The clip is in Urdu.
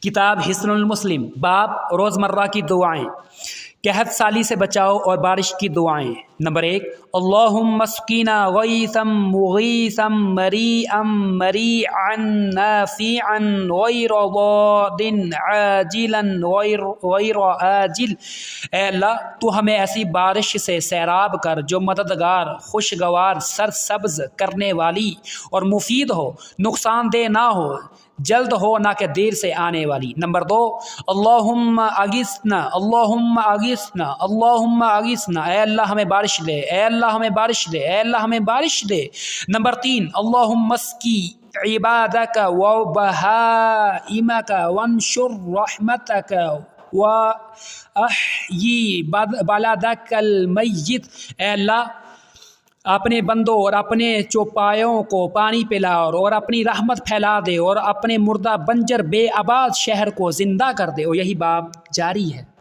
کتاب حصن المسلم، باب روزمرہ کی دعائیں، قحط سالی سے بچاؤ اور بارش کی دعائیں۔ نمبر 1، اللہم اسقنا غیثا مغیثا مریعا مریعا نافعا غیر ضاد عاجلا غیر آجل۔ اے اللہ تو ہمیں ایسی بارش سے سیراب کر جو مددگار، خوشگوار، سرسبز کرنے والی اور مفید ہو، نقصان دہ نہ ہو، جلد ہو نہ کہ دیر سے آنے والی۔ نمبر 2، اللہم اغثنا اللہم اغثنا اللہم اغثنا، اے اللہ ہمیں بارش دے، اے اللہ ہمیں بارش دے، اے اللہ ہمیں بارش دے۔ نمبر 3، اللہم اسقی عبادک و بہائمک وانشر رحمتک واحیی بلدک المیت۔ اے اللہ اپنے بندوں اور اپنے چوپایوں کو پانی پلا اور اپنی رحمت پھیلا دے اور اپنے مردہ بنجر بے آباد شہر کو زندہ کر دے۔ اور یہی باب جاری ہے۔